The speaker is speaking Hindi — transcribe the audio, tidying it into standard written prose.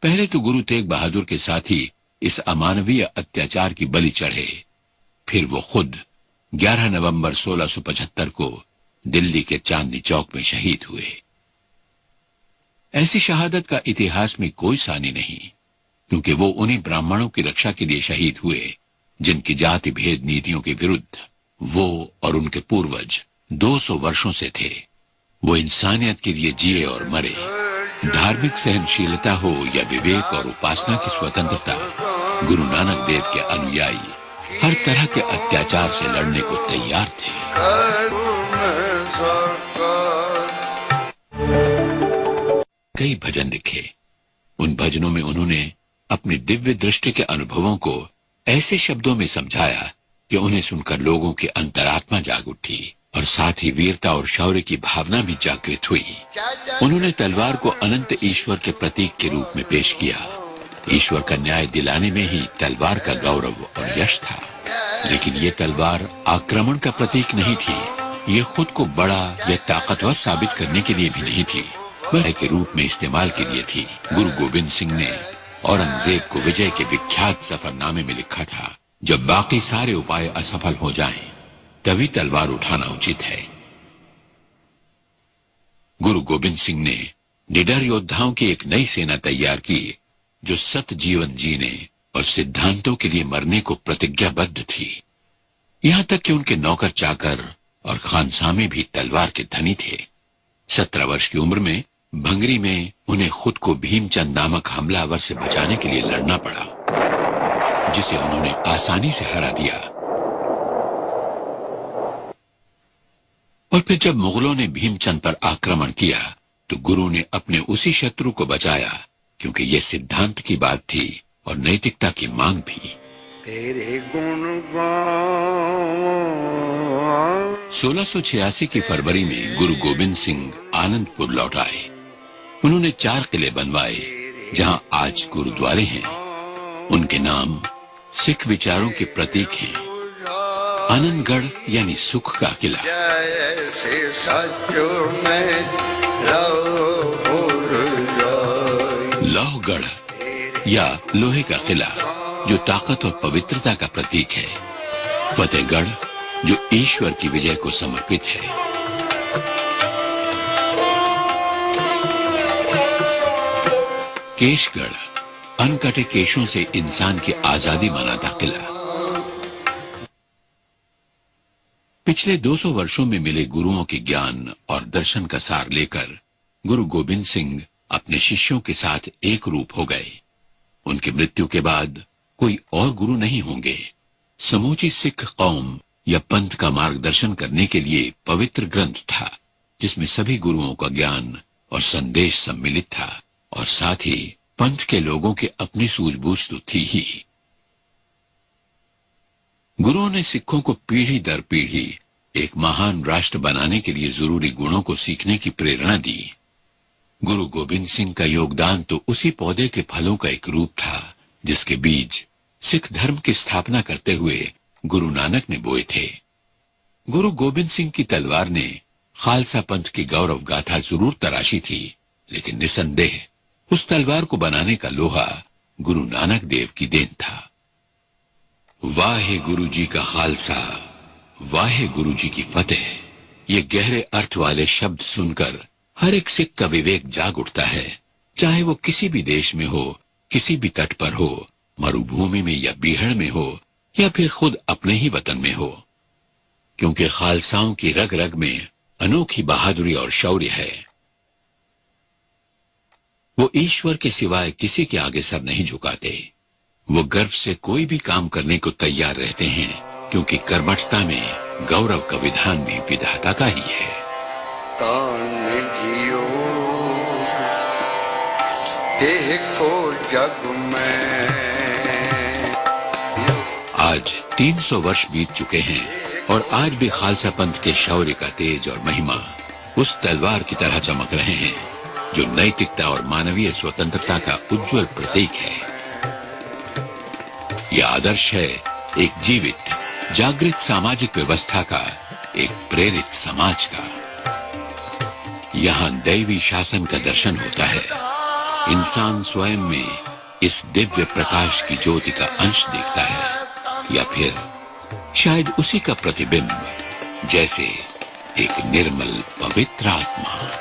पहले तो गुरु तेग बहादुर के साथी इस अमानवीय अत्याचार की बलि चढ़े, फिर वो खुद 11 नवंबर 1675 को दिल्ली के चांदनी चौक में शहीद हुए। ऐसी शहादत का इतिहास में कोई सानी नहीं, क्योंकि वो उन्हीं ब्राह्मणों की रक्षा के लिए शहीद हुए जिनकी जाति भेद नीतियों के विरुद्ध वो और उनके पूर्वज 200 वर्षों से थे। वो इंसानियत के लिए जिए और मरे। धार्मिक सहनशीलता हो या विवेक और उपासना की स्वतंत्रता, गुरु नानक देव के अनुयायी हर तरह के अत्याचार से लड़ने को तैयार थे। कई भजन लिखे। उन भजनों में उन्होंने अपनी दिव्य दृष्टि के अनुभवों को ऐसे शब्दों में समझाया कि उन्हें सुनकर लोगों की अंतरात्मा जाग उठी और साथ ही वीरता और शौर्य की भावना भी जागृत हुई। उन्होंने तलवार को अनंत ईश्वर के प्रतीक के रूप में पेश किया। ईश्वर का न्याय दिलाने में ही तलवार का गौरव और यश था, लेकिन ये तलवार आक्रमण का प्रतीक नहीं थी। ये खुद को बड़ा या ताकतवर साबित करने के लिए भी नहीं थी, बल्कि के रूप में इस्तेमाल के लिए थी। गुरु गोविंद सिंह ने औरंगजेब को विजय के विख्यात सफरनामे में लिखा था, जब बाकी सारे उपाय असफल हो जाएं, तभी तलवार उठाना उचित है। गुरु गोविंद सिंह ने निडर योद्धाओं की एक नई सेना तैयार की, जो सत जीवन जीने और सिद्धांतों के लिए मरने को प्रतिज्ञाबद्ध थी। यहां तक कि उनके नौकर चाकर और खानसामे भी तलवार के धनी थे। 17 वर्ष की उम्र में भंगरी में उन्हें खुद को भीमचंद नामक हमलावर से बचाने के लिए लड़ना पड़ा, जिसे उन्होंने आसानी से हरा दिया। और फिर जब मुगलों ने भीमचंद पर आक्रमण किया तो गुरु ने अपने उसी शत्रु को बचाया, क्योंकि ये सिद्धांत की बात थी और नैतिकता की मांग भी। तेरे गुण 1686 की फरवरी में गुरु गोविंद सिंह आनंदपुर लौट आए। उन्होंने 4 किले बनवाए, जहां आज गुरुद्वारे हैं। उनके नाम सिख विचारों के प्रतीक हैं। आनंदगढ़ यानी सुख का किला, लौहगढ़ या लोहे का किला, जो ताकत और पवित्रता का प्रतीक है। फतेहगढ़, जो ईश्वर की विजय को समर्पित है। केशगढ़, अनकटे केशों से इंसान की आजादी मनाता किला। पिछले 200 वर्षों में मिले गुरुओं के ज्ञान और दर्शन का सार लेकर गुरु गोविंद सिंह अपने शिष्यों के साथ एक रूप हो गए। उनकी मृत्यु के बाद कोई और गुरु नहीं होंगे। समूची सिख कौम या पंथ का मार्गदर्शन करने के लिए पवित्र ग्रंथ था, जिसमें सभी गुरुओं का ज्ञान और संदेश सम्मिलित था, और साथ ही पंथ के लोगों की अपनी सूझबूझ तो थी ही। गुरुओं ने सिखों को पीढ़ी दर पीढ़ी एक महान राष्ट्र बनाने के लिए जरूरी गुणों को सीखने की प्रेरणा दी। गुरु गोविंद सिंह का योगदान तो उसी पौधे के फलों का एक रूप था, जिसके बीज सिख धर्म की स्थापना करते हुए गुरु नानक ने बोए थे। गुरु गोविंद सिंह की तलवार ने खालसा पंथ की गौरव गाथा जरूर तराशी थी, लेकिन निसंदेह उस तलवार को बनाने का लोहा गुरु नानक देव की देन था। वाहे गुरु जी का खालसा, वाहे गुरु जी की फतेह। ये गहरे अर्थ वाले शब्द सुनकर हर एक सिख का विवेक जाग उठता है, चाहे वो किसी भी देश में हो, किसी भी तट पर हो, मरुभूमि में या बीहड़ में हो, या फिर खुद अपने ही वतन में हो, क्योंकि खालसाओं की रग रग में अनोखी बहादुरी और शौर्य है। वो ईश्वर के सिवाय किसी के आगे सर नहीं झुकाते। वो गर्व से कोई भी काम करने को तैयार रहते हैं, क्योंकि कर्मठता में गौरव का विधान भी विधाता का ही है। देखो जग में आज 300 वर्ष बीत चुके हैं, और आज भी खालसा पंथ के शौर्य का तेज और महिमा उस तलवार की तरह चमक रहे हैं, जो नैतिकता और मानवीय स्वतंत्रता का उज्जवल प्रतीक है। यह आदर्श है एक जीवित, जागृत सामाजिक व्यवस्था का, एक प्रेरित समाज का। यहाँ दैवी शासन का दर्शन होता है, इंसान स्वयं में इस दिव्य प्रकाश की ज्योति का अंश देखता है, या फिर शायद उसी का प्रतिबिंब, जैसे एक निर्मल पवित्र आत्मा।